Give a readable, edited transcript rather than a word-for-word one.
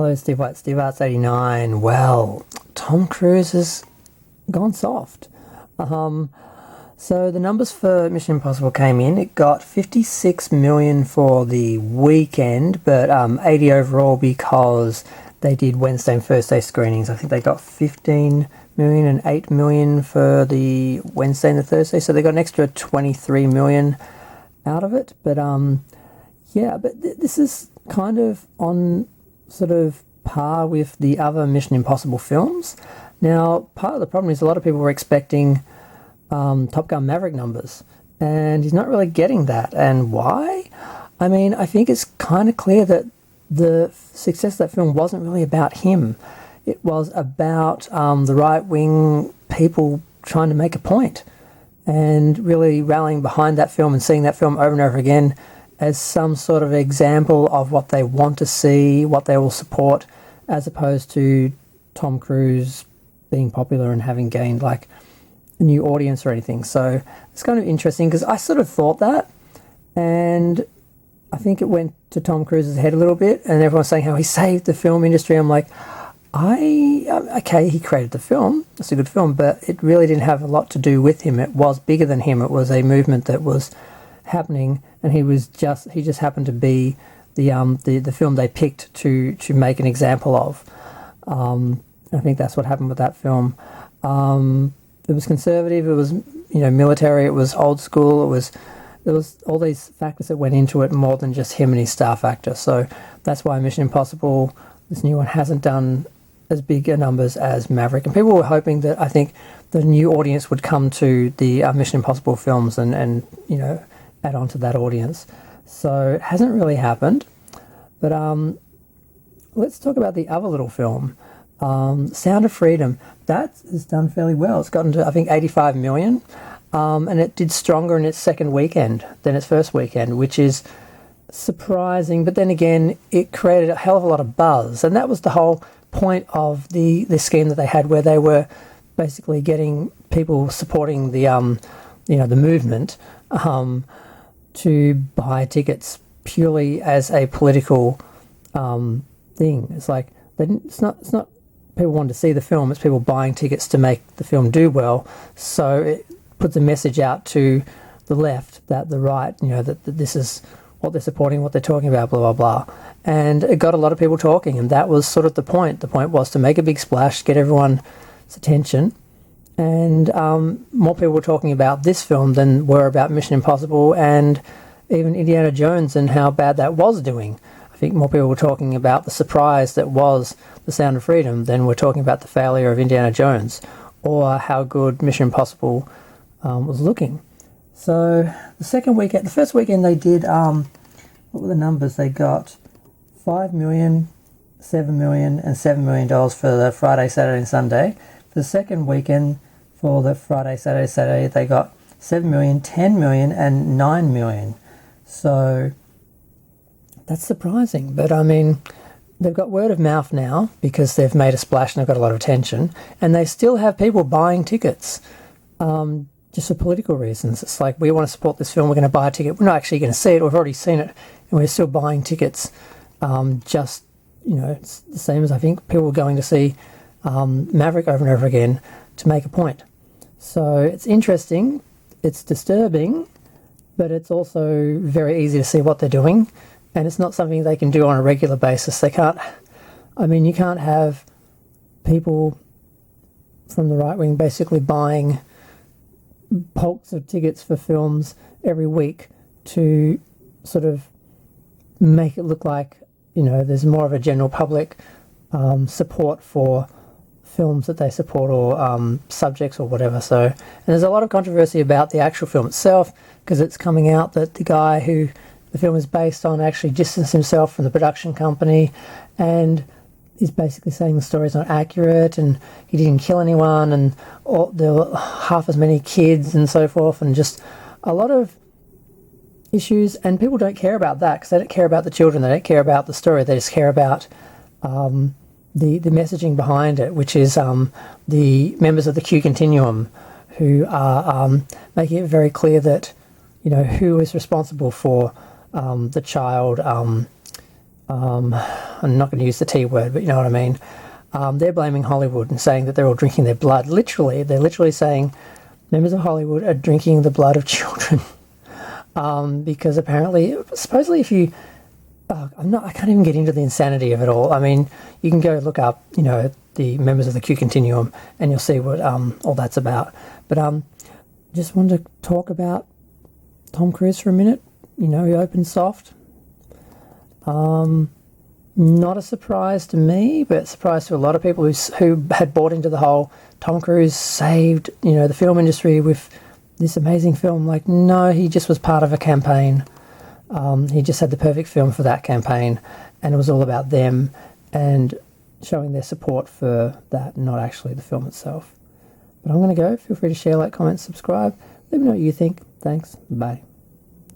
Hello, Steve White, Steve Arts 89. Well, Tom Cruise has gone soft. So the numbers for Mission Impossible came in. It got 56 million for the weekend, but 80 overall because they did Wednesday and Thursday screenings. I think they got 15 million and 8 million for the Wednesday and the Thursday, so they got an extra 23 million out of it. But yeah, but this is kind of on sort of par with the other Mission Impossible films. Now, part of the problem is a lot of people were expecting Top Gun Maverick numbers, and he's not really getting that. And why? I mean, I think it's kind of clear that the success of that film wasn't really about him. It was about the right-wing people trying to make a point and really rallying behind that film and seeing that film over and over again as some sort of example of what they want to see, what they will support, as opposed to Tom Cruise being popular and having gained like a new audience or anything. So it's kind of interesting because I sort of thought that, and I think it went to Tom Cruise's head a little bit, and everyone's saying how he saved the film industry. I'm like, okay, he created the film, it's a good film, but it really didn't have a lot to do with him. It was bigger than him. It was a movement that was happening, and he just happened to be the film they picked to make an example of. I think that's what happened with that film. It was conservative, it was military, it was old school, there was all these factors that went into it more than just him and his star factor. So that's why Mission Impossible, this new one, hasn't done as big a numbers as Maverick. And people were hoping that, I think, the new audience would come to the Mission Impossible films and add on to that audience. So it hasn't really happened. But let's talk about the other little film, Sound of Freedom. That has done fairly well. It's gotten to, I think, 85 million. And it did stronger in its second weekend than its first weekend, which is surprising. But then again, it created a hell of a lot of buzz. And that was the whole point of the scheme that they had, where they were basically getting people supporting the movement to buy tickets purely as a political thing. It's like it's not people wanting to see the film, it's people buying tickets to make the film do well. So it puts a message out to the left that the right, that this is what they're supporting, what they're talking about, blah, blah, blah. And it got a lot of people talking, and that was sort of the point. The point was to make a big splash, get everyone's attention, and more people were talking about this film than were about Mission Impossible and even Indiana Jones and how bad that was doing. I think more people were talking about the surprise that was The Sound of Freedom than were talking about the failure of Indiana Jones or how good Mission Impossible was looking. So the first weekend they did, what were the numbers? They got $5 million, $7 million, and $7 million for the Friday, Saturday, and Sunday. For the second weekend, for the Friday, Saturday, they got $7 million, $10 million, and $9 million. So that's surprising. But I mean, they've got word of mouth now because they've made a splash and they've got a lot of attention, and they still have people buying tickets. Just for political reasons. It's like, we want to support this film, we're going to buy a ticket. We're not actually going to see it, we've already seen it, and we're still buying tickets. It's the same as I think people were going to see Maverick over and over again to make a point. So it's interesting, it's disturbing, but it's also very easy to see what they're doing, and it's not something they can do on a regular basis. You can't have people from the right wing basically buying bulks of tickets for films every week to sort of make it look like there's more of a general public support for films that they support or subjects or whatever. So, and there's a lot of controversy about the actual film itself, because it's coming out that the guy who the film is based on actually distanced himself from the production company, and he's basically saying the story's not accurate and he didn't kill anyone, and there were half as many kids and so forth, and just a lot of issues. And people don't care about that because they don't care about the children, they don't care about the story, they just care about the messaging behind it, which is the members of the Q Continuum who are making it very clear that who is responsible for the child I'm not going to use the T word, but you know what I mean. They're blaming Hollywood and saying that they're all drinking their blood. Literally, they're literally saying members of Hollywood are drinking the blood of children. Because apparently, supposedly if you... I can't even get into the insanity of it all. I mean, you can go look up, you know, the members of the Q Continuum and you'll see what all that's about. But just wanted to talk about Tom Cruise for a minute. You know, he opened soft. Not a surprise to me, but a surprise to a lot of people who had bought into the whole Tom Cruise saved, you know, the film industry with this amazing film. Like, no, he just was part of a campaign. He just had the perfect film for that campaign, and it was all about them and showing their support for that, not actually the film itself. But I'm going to go. Feel free to share, like, comment, subscribe. Let me know what you think. Thanks. Bye.